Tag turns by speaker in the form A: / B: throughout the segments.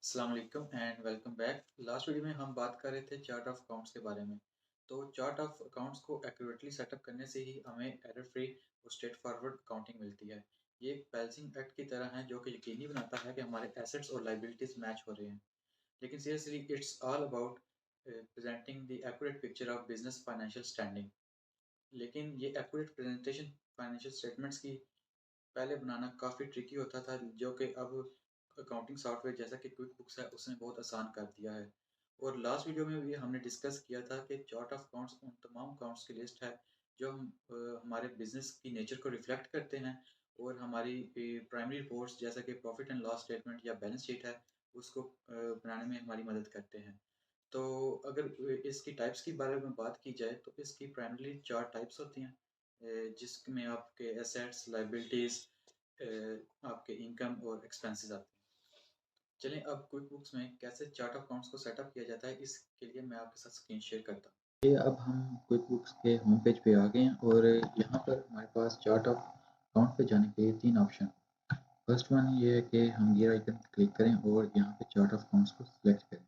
A: अस्सलाम वालेकुम and welcome back. Last video में हम बात कर रहे थे चार्ट ऑफ अकाउंट्स के बारे में। तो चार्ट ऑफ अकाउंट्स को एक्यूरेटली सेटअप करने से ही हमें एरर फ्री और स्ट्रेट फॉरवर्ड अकाउंटिंग मिलती है। ये एक बैलेंसिंग एक्ट की तरह है जो कि यकीनी बनाता है कि हमारे एसेट्स और लाइबिलिटीज़ मैच हो रहे हैं। लेकिन seriously it's all about presenting the accurate picture of business financial standing. लेकिन ये एक्यूरेट प्रेजेंटेशन फाइनेंशियल स्टेटमेंट्स की पहले बनाना काफ़ी ट्रिकी होता था, जो कि अब अकाउंटिंग सॉफ्टवेयर जैसा कि क्विक बुक्स है उसने बहुत आसान कर दिया है। और लास्ट वीडियो में भी हमने डिस्कस किया था कि चार्ट ऑफ अकाउंट्स उन तमाम अकाउंट्स की लिस्ट है जो हमारे बिजनेस की नेचर को रिफ्लेक्ट करते हैं और हमारी प्राइमरी रिपोर्ट्स जैसा कि प्रॉफिट एंड लॉस स्टेटमेंट या बैलेंस शीट है उसको बनाने में हमारी मदद करते हैं। तो अगर इसकी टाइप्स के बारे में बात की जाए तो इसकी प्राइमरीली चार टाइप्स होती हैं, जिसमें आपके एसेट्स, लायबिलिटीज़, आपके इनकम और एक्सपेंसेस आते हैं। चलें अब क्विक बुक्स में कैसे चार्ट ऑफ अकाउंट्स को सेटअप किया जाता है इसके लिए मैं आपके साथ स्क्रीन शेयर करता हूँ। ये अब हम क्विक बुक्स के होम पेज पे आ गए हैं और यहाँ पर हमारे पास चार्ट ऑफ अकाउंट पे जाने के लिए तीन ऑप्शन। फर्स्ट वन ये है कि हम गियर आइकन क्लिक करें और यहाँ पे चार्ट ऑफ अकाउंट्स को सिलेक्ट करें,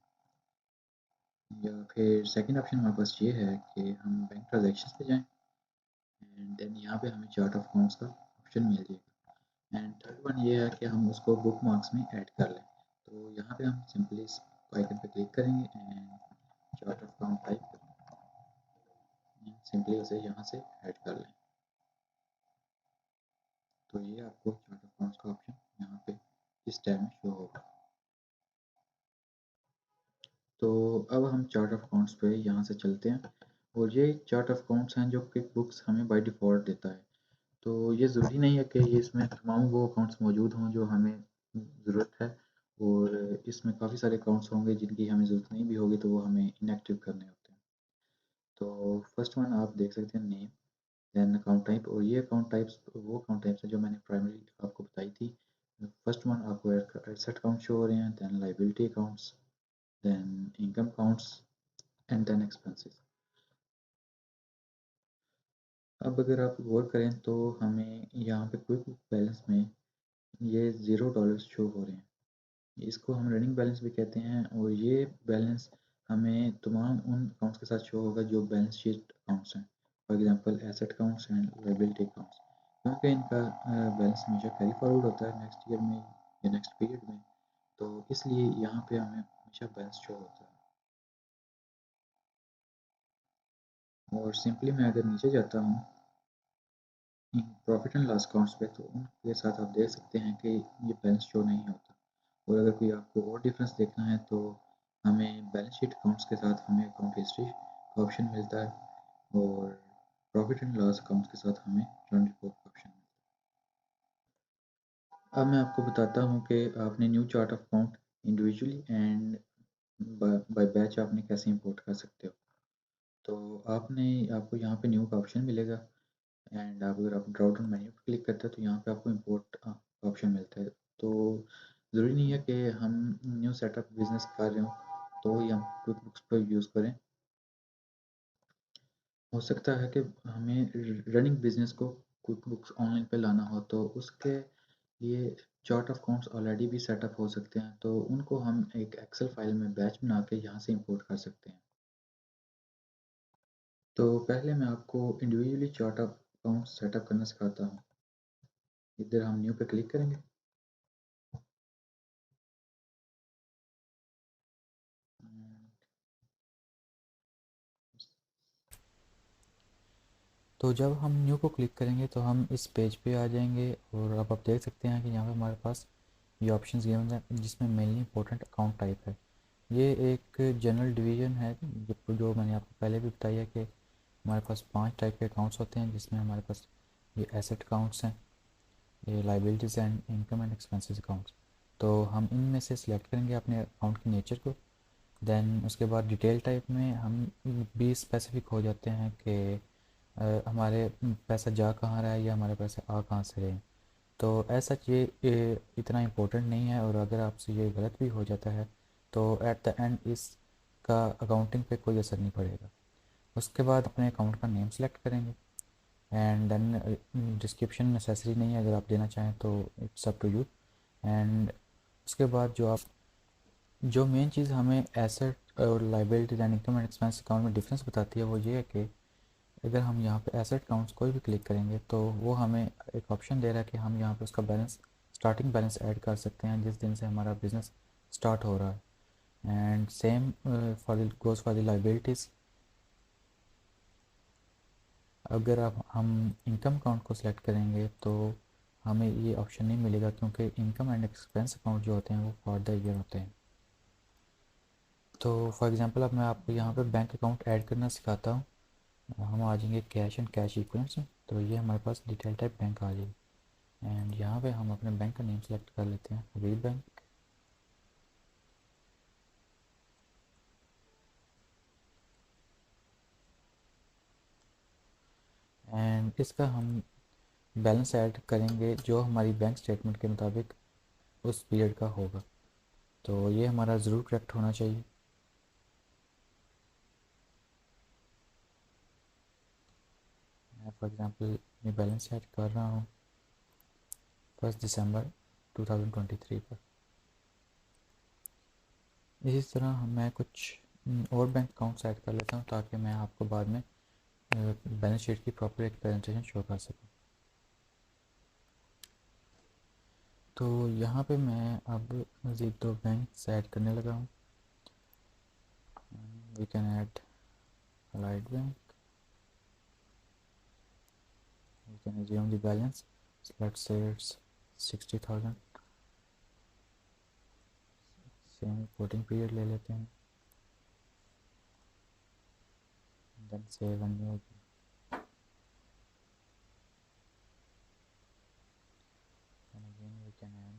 A: या फिर सेकंड ऑप्शन हमारे पास ये है कि हम बैंक ट्रांजैक्शंस पे जाएं एंड देन यहाँ पे हमें चार्ट ऑफ अकाउंट्स का ऑप्शन मिल जाएगा। एंड थर्ड वन ये है कि हम उसको बुक मार्क्स में ऐड कर लें। तो यहाँ पे हम सिंपली इस आइकन पे क्लिक करेंगे and chart of account type simply उसे यहाँ से ऐड कर लें। तो ये आपको चार्ट ऑफ अकाउंट्स का ऑप्शन यहाँ पे इस टैब में शो होगा। तो अब हम चार्ट ऑफ अकाउंट्स पे यहाँ से चलते हैं और ये चार्ट ऑफ अकाउंट्स हैं जो क्विक बुक्स हमें बाय डिफ़ॉल्ट देता है। तो ये ज़रूरी नहीं है कि ये इसमें तमाम वो अकाउंट्स मौजूद हों जो हमें ज़रूरत है, और इसमें काफ़ी सारे अकाउंट्स होंगे जिनकी हमें ज़रूरत नहीं भी होगी तो वो हमें इनएक्टिव करने होते हैं। तो फर्स्ट वन आप देख सकते हैं, नेम, देन अकाउंट टाइप, और ये अकाउंट टाइप्स वो अकाउंट टाइप्स हैं जो मैंने प्राइमरी आपको बताई थी। फर्स्ट वन आपको एसेट अकाउंट शो हो रहे हैं, then liability accounts, then income accounts and then expenses. अब अगर आप गौर करें तो हमें यहाँ पे क्विक बुक बैलेंस में ये $0 शो हो रहे हैं। इसको हम रनिंग बैलेंस भी कहते हैं और ये बैलेंस हमें तमाम उन अकाउंट्स के साथ शो होगा जो बैलेंस शीट अकाउंट्स हैं, for example asset accounts and liability accounts, क्योंकि इनका बैलेंस हमेशा कैरी फॉरवर्ड होता है नेक्स्ट ईयर में या नेक्स्ट पीरियड में, तो इसलिए यहाँ पे हमें हमेशा बैलेंस शो होता है। और सिंपली मैं अगर नीचे जाता हूँ प्रॉफिट एंड लॉस अकाउंट्स पे, तो उनके साथ आप देख सकते हैं कि ये बैलेंस शो नहीं होता। और अगर कोई आपको और डिफरेंस देखना है तो हमें बैलेंस शीट अकाउंट्स के साथ हमें अकाउंट हिस्ट्री का ऑप्शन मिलता है और प्रॉफिट एंड लॉस अकाउंट्स के साथ हमें रिटर्न रिपोर्ट का ऑप्शन मिलता है। अब मैं आपको बताता हूँ कि आपने new chart of account individually and by batch आपने कैसे इंपोर्ट कर सकते हो। तो आपको यहाँ पे न्यू का ऑप्शन मिलेगा एंड अगर आप ड्रॉप डाउन मेन्यू पर क्लिक करते हैं तो यहाँ पे आपको इंपोर्ट का ऑप्शन मिलता है। तो ज़रूरी नहीं है कि हम न्यू सेटअप बिजनेस कर रहे हो तो ही हम क्विक बुक्स पर यूज़ करें। हो सकता है कि हमें रनिंग बिजनेस को क्विक बुक्स ऑनलाइन पे लाना हो तो उसके लिए चार्ट ऑफ अकाउंट्स ऑलरेडी भी सेटअप हो सकते हैं, तो उनको हम एक एक्सेल फाइल में बैच बना के यहाँ से इंपोर्ट कर सकते हैं। तो पहले मैं आपको individually chart of account setup करना सिखाता हूँ। इधर हम न्यू पे क्लिक करेंगे। तो जब हम न्यू को क्लिक करेंगे तो हम इस पेज पे आ जाएंगे और अब आप देख सकते हैं कि यहाँ पे हमारे पास ये ऑप्शंस गिवन हैं जिसमें मेनली इंपॉर्टेंट अकाउंट टाइप है। ये एक जनरल डिवीजन है जो मैंने आपको पहले भी बताया है कि हमारे पास 5 टाइप के अकाउंट्स होते हैं, जिसमें हमारे पास ये एसेट अकाउंट्स हैं, ये liabilities and income and expenses accounts. तो हम इनमें से सिलेक्ट करेंगे अपने अकाउंट की नेचर को। देन उसके बाद डिटेल टाइप में हम भी स्पेसिफिक हो जाते हैं कि हमारे पैसा जा कहाँ रहा है या हमारे पैसे आ कहाँ से रहे हैं। तो ऐसा ये इतना इम्पोर्टेंट नहीं है, और अगर आपसे ये गलत भी हो जाता है तो एट द एंड इसका अकाउंटिंग पे कोई असर नहीं पड़ेगा। उसके बाद अपने अकाउंट का नेम सेलेक्ट करेंगे एंड देन डिस्क्रिप्शन नेसेसरी नहीं है, अगर आप देना चाहें तो it's up to you. And उसके बाद जो आप जो मेन चीज़ हमें एसेट और liability and income and expense account में डिफरेंस बताती है वो ये है कि अगर हम यहाँ पे एसेट अकाउंट्स कोई भी क्लिक करेंगे तो वो हमें एक ऑप्शन दे रहा है कि हम यहाँ पे उसका बैलेंस स्टार्टिंग बैलेंस ऐड कर सकते हैं जिस दिन से हमारा बिज़नेस स्टार्ट हो रहा है। And same for goes for the liabilities. अगर अब हम इनकम अकाउंट को सिलेक्ट करेंगे तो हमें ये ऑप्शन नहीं मिलेगा क्योंकि इनकम एंड एक्सपेंस अकाउंट जो होते हैं वो फॉर द ईयर होते हैं। तो फॉर एग्जांपल अब मैं आपको यहाँ पे बैंक अकाउंट ऐड करना सिखाता हूँ। हम आ जाएंगे कैश एंड कैश इक्विवेलेंट्स में, तो ये हमारे पास डिटेल टाइप बैंक आ जाएगी। एंड यहाँ पे हम अपने बैंक का नेम सेलेक्ट कर लेते हैं, वी बैंक। एंड इसका हम बैलेंस ऐड करेंगे जो हमारी बैंक स्टेटमेंट के मुताबिक उस पीरियड का होगा, तो ये हमारा ज़रूर करेक्ट होना चाहिए। मैं फॉर एग्ज़ाम्पल ये बैलेंस ऐड कर रहा हूँ 1 दिसंबर 2023 पर। इसी तरह मैं कुछ और बैंक अकाउंट्स ऐड कर लेता हूँ ताकि मैं आपको बाद में बैलेंस शीट की प्रॉपर एक प्रेजेंटेशन शो कर सकूँ। तो यहाँ पे मैं अब मज़ीद 2 बैंक ऐड करने लगा हूँ। We can add allied bank, we can assume the balance, so let's say it's 60,000। Same reporting period ले लेते हैं, then save and new. And again we can add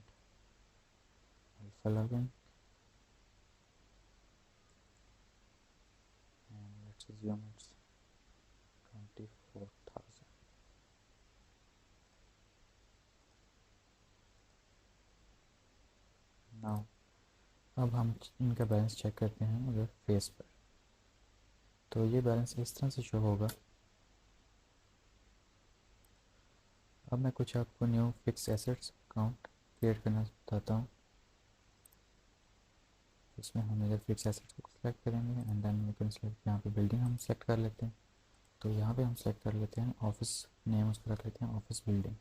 A: alpha login and let's assume it's 24,000। Now अब हम इनका balance check करते हैं अगर face पर, तो ये बैलेंस इस तरह से शो होगा। अब मैं कुछ आपको new fix assets account create करना बताता हूँ। इसमें हम इधर फिक्स एसेट्स को सिलेक्ट करेंगे and then we can select, यहाँ पे बिल्डिंग हम सेलेक्ट कर लेते हैं, तो यहाँ पे हम सेलेक्ट कर लेते हैं ऑफिस नेम, उसको रख लेते हैं ऑफिस बिल्डिंग।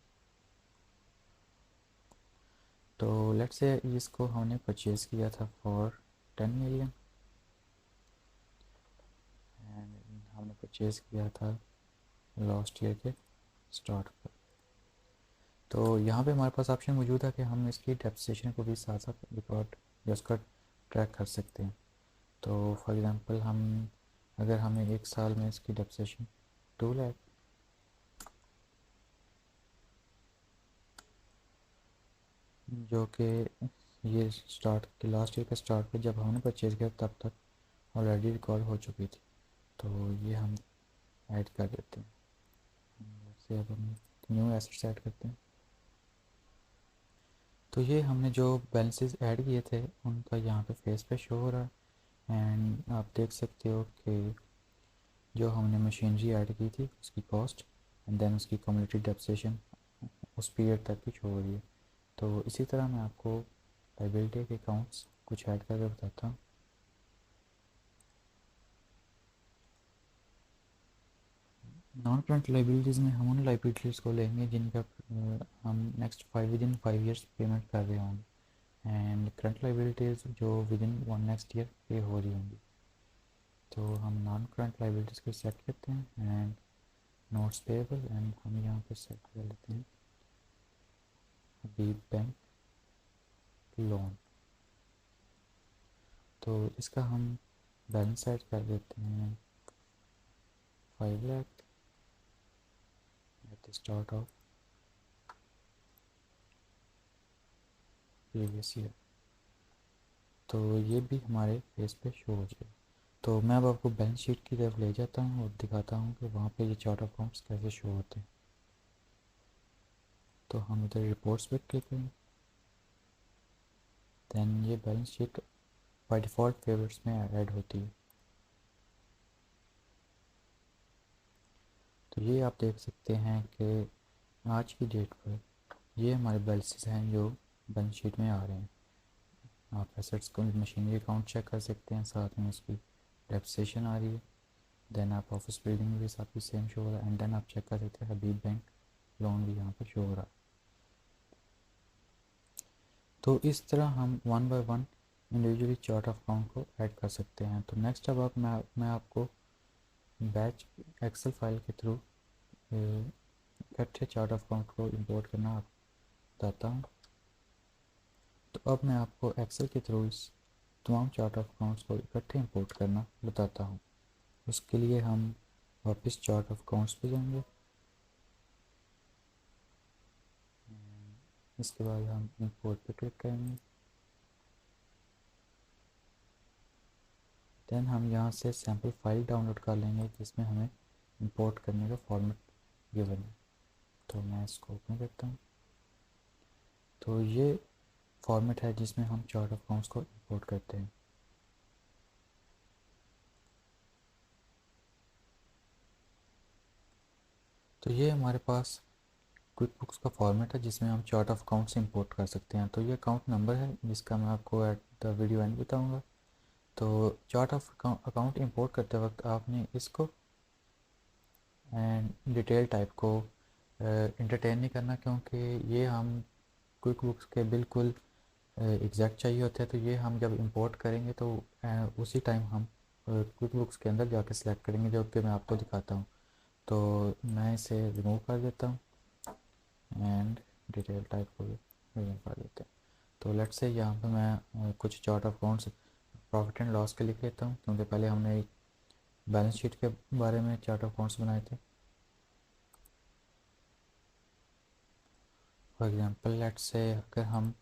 A: तो लेट्स से इसको हमने परचेज़ किया था फॉर 10 मिलियन एंड हमने परचेज़ किया था लास्ट ईयर के स्टार्ट पर। तो यहाँ पे हमारे पास ऑप्शन मौजूद है कि हम इसकी डेप्रिसिएशन को भी साथ साथ रिकॉर्ड या उसका ट्रैक कर सकते हैं। तो फॉर एग्ज़ाम्पल हम अगर हमें 1 साल में इसकी डेप्रिसिएशन 2 लाख, जो कि ये स्टार्ट के लास्ट ईयर के स्टार्ट पे जब हमने परचेज़ किया तब तक ऑलरेडी रिकॉर्ड हो चुकी थी, तो ये हम ऐड कर देते हैं। जैसे अब हम न्यू एसेट्स ऐड करते हैं, तो ये हमने जो बैलेंसेस ऐड किए थे उनका यहाँ पे फेस पे शो हो रहा है। एंड आप देख सकते हो कि जो हमने मशीनरी ऐड की थी उसकी कॉस्ट एंड देन उसकी कम्युनिटी डेप्रिसिएशन उस पीरियड तक की शो हो रही है। तो इसी तरह मैं आपको लाइबिलिटी के अकाउंट्स कुछ ऐड करके बताता हूँ। नॉन करंट लाइबिलिटीज़ में हम उन लाइबिलिटीज़ को लेंगे जिनका हम नेक्स्ट 5 पेमेंट कर रहे होंगे एंड करंट लाइबिलिटीज़ जो विदिन 1 नेक्स्ट ईयर पे हो रही होंगी। तो हम नॉन करंट लाइबिलिटीज़ को सेट करते हैं एंड नोट्स पेएबल एंड हम यहाँ पे सेट कर लेते हैं हबीब बैंक लोन। तो इसका हम बैलेंस सेट कर देते हैं 5 lakh at the start of previous year. तो ये भी हमारे फेस पे शो हो जाएगा। तो मैं अब आपको बैलेंस शीट की तरफ ले जाता हूँ और दिखाता हूँ कि वहाँ पे ये चार्ट ऑफ अकाउंट्स कैसे शो होते हैं। तो हम इधर रिपोर्ट्स पे क्लिक करेंगे, दैन ये balance sheet by default favourites में ऐड होती है। तो ये आप देख सकते हैं कि आज की डेट पर ये हमारे बैलेंसेस हैं जो बैलेंस शीट में आ रहे हैं।
B: आप एसेट्स को मशीनरी अकाउंट चेक कर सकते हैं, साथ में उसकी डेप्रिसिएशन आ रही है। देन आप ऑफिस बिल्डिंग में भी साथ भी सेम शो हो रहा है। एंड देन आप चेक कर सकते हैं हबीब बैंक लोन भी यहाँ पर शो हो रहा है। तो इस तरह हम one by one individually chart of account को ऐड कर सकते हैं। तो नेक्स्ट अब मैं आपको बैच एक्सेल फाइल के थ्रू इकट्ठे चार्ट ऑफ अकाउंट को इंपोर्ट करना बताता हूँ। तो अब मैं आपको एक्सेल के थ्रू इस तमाम चार्ट ऑफ अकाउंट्स को इकट्ठे इंपोर्ट करना बताता हूँ। उसके लिए हम वापस चार्ट ऑफ अकाउंट्स पे जाएंगे। इसके बाद हम इंपोर्ट पे क्लिक करेंगे। देन हम यहाँ से सैम्पल फाइल डाउनलोड कर लेंगे जिसमें हमें इंपोर्ट करने का फॉर्मेट गिवन है। तो मैं इसको ओपन करता हूँ। तो ये फॉर्मेट है जिसमें हम चार्ट ऑफ अकाउंट्स को इंपोर्ट करते हैं। तो ये हमारे पास क्विक बुक्स का फॉर्मेट है जिसमें हम चार्ट ऑफ अकाउंट्स इंपोर्ट कर सकते हैं। तो ये अकाउंट नंबर है जिसका मैं आपको एट द वीडियो एंड बताऊँगा। तो चार्ट ऑफ अकाउंट इंपोर्ट करते वक्त आपने इसको एंड डिटेल टाइप को इंटरटेन नहीं करना, क्योंकि ये हम क्विक बुक्स के बिल्कुल एग्जैक्ट चाहिए होते हैं। तो ये हम जब इंपोर्ट करेंगे तो उसी टाइम हम क्विक बुक्स के अंदर जाके सिलेक्ट करेंगे, जो कि मैं आपको दिखाता हूँ। तो मैं इसे रिमूव कर देता हूँ एंड डिटेल टाइप को भी रिमूव कर देते हैं। तो लेट्स से यहाँ पे मैं कुछ chart of accounts profit and loss के लिख लेता हूँ, क्योंकि पहले हमने एक बैलेंस शीट के बारे में चार्ट ऑफ अकाउंट्स बनाए थे। फॉर एग्जांपल लेट्स से अगर हम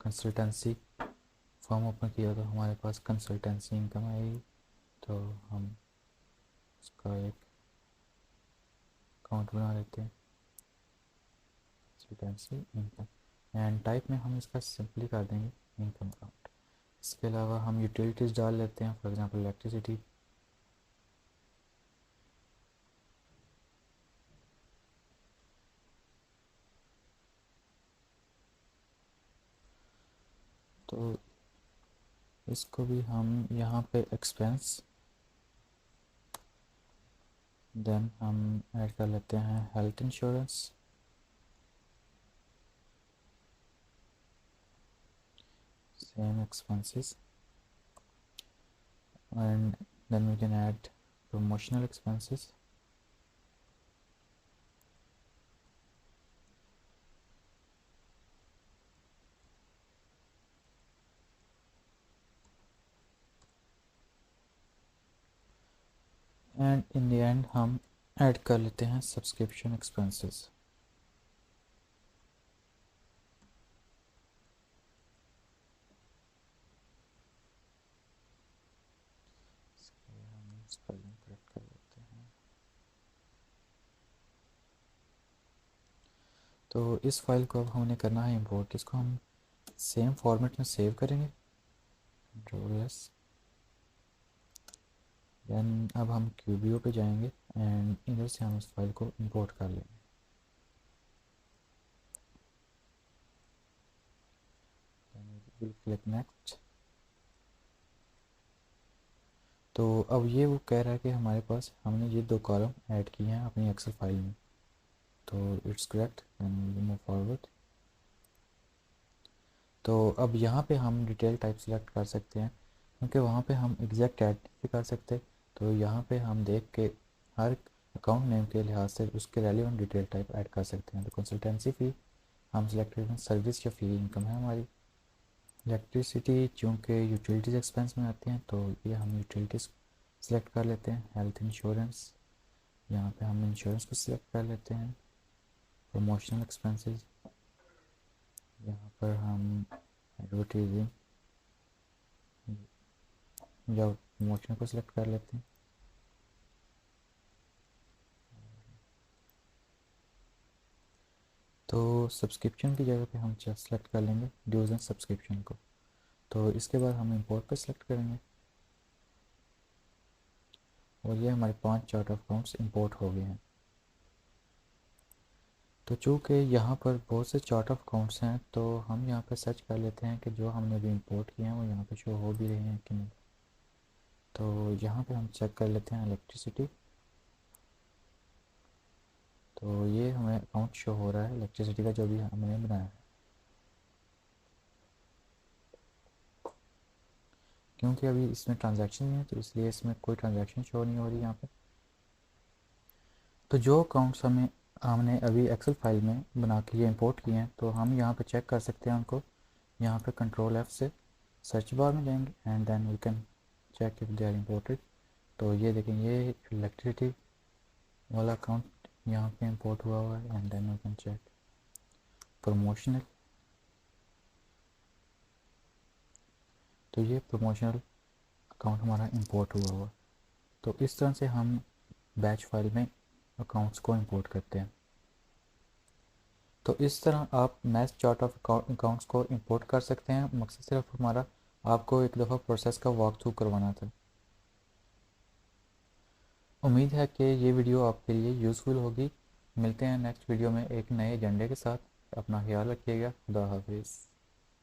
B: कंसल्टेंसी फॉर्म ओपन किया तो हमारे पास कंसल्टेंसी इनकम आएगी। तो हम उसका एक अकाउंट बना लेते हैं, कंसल्टेंसी इनकम, एंड टाइप में हम इसका सिंपली कर देंगे इनकम अकाउंट। इसके अलावा हम यूटिलिटीज़ डाल लेते हैं, फॉर एग्जांपल इलेक्ट्रिसिटी। तो इसको भी हम यहाँ पे एक्सपेंस, देन हम ऐड कर लेते हैं health insurance, same expenses, and then we can add promotional expenses, and in the end हम ऐड कर लेते हैं सब्सक्रिप्शन एक्सपेंसेस। हम स्पेलिंग करेक्ट कर लेते हैं। तो इस फाइल को अब हमने करना है इंपोर्ट। इसको हम सेम फॉर्मेट में सेव करेंगे, कंट्रोल एस। देन अब हम क्यूबियो पे जाएंगे एंड इधर से हम इस फाइल को इंपोर्ट कर लेंगे। Will click next. तो अब ये वो कह रहा है कि हमारे पास हमने ये दो कॉलम ऐड किए हैं अपनी एक्सेल फाइल में। तो it's correct, then move forward. तो अब यहाँ पे हम डिटेल टाइप सेलेक्ट कर सकते हैं, क्योंकि वहाँ पे हम एग्जैक्ट ऐड नहीं कर सकते। तो यहाँ पे हम देख के हर अकाउंट नेम के लिहाज से उसके रेलिवेंट डिटेल टाइप ऐड कर सकते हैं। तो कंसल्टेंसी फ़ी हम सेलेक्ट करेंगे, सर्विस या फी इनकम है हमारी। इलेक्ट्रिसिटी चूँकि यूटिलिटीज़ एक्सपेंस में आती हैं तो ये हम यूटिलिटीज़ सेलेक्ट कर लेते हैं। हेल्थ इंश्योरेंस, यहाँ पे हम इंश्योरेंस को सिलेक्ट कर लेते हैं। प्रमोशनल एक्सपेंसेस, यहाँ पर हम एडवर्टीजिंग या प्रमोशन को सिलेक्ट कर लेते हैं। तो सब्सक्रिप्शन की जगह पे हम सेलेक्ट कर लेंगे ड्यूज एंड सब्सक्रिप्शन को। तो इसके बाद हम इंपोर्ट पे सिलेक्ट करेंगे और ये हमारे 5 चार्ट ऑफ अकाउंट्स इंपोर्ट हो गए हैं। तो चूँकि यहाँ पर बहुत से चार्ट ऑफ अकाउंट्स हैं, तो हम यहाँ पर सर्च कर लेते हैं कि जो हमने अभी इंपोर्ट किए हैं वो यहाँ पे शो हो भी रहे हैं कि नहीं। तो यहाँ पे हम चेक कर लेते हैं इलेक्ट्रिसिटी। तो ये हमें अकाउंट शो हो रहा है इलेक्ट्रिसिटी का, जो भी हमने बनाया है। क्योंकि अभी इसमें ट्रांजैक्शन नहीं है तो इसलिए इसमें कोई ट्रांजैक्शन शो नहीं हो रही यहाँ पे। तो जो अकाउंट्स हमने अभी एक्सेल फाइल में बना के ये इंपोर्ट किए हैं, तो हम यहाँ पे चेक कर सकते हैं उनको। यहाँ पे कंट्रोल F से सर्च बार में जाएंगे and then we can check if they are imported. तो ये देखें, ये इलेक्ट्रिसिटी वाला अकाउंट यहाँ पे इंपोर्ट हुआ है and then we can check promotional. तो ये प्रमोशनल अकाउंट हमारा इंपोर्ट हुआ। तो इस तरह से हम बैच फाइल में अकाउंट्स को इंपोर्ट करते हैं। तो इस तरह आप मैच चार्ट ऑफ अकाउंट्स को इंपोर्ट कर सकते हैं। मकसद सिर्फ हमारा आपको एक दफ़ा प्रोसेस का वॉक थ्रू करवाना था। उम्मीद है कि ये वीडियो आपके लिए यूज़फुल होगी। मिलते हैं नेक्स्ट वीडियो में एक नए एजेंडे के साथ। अपना ख्याल रखिएगा। खुदा हाफिज़।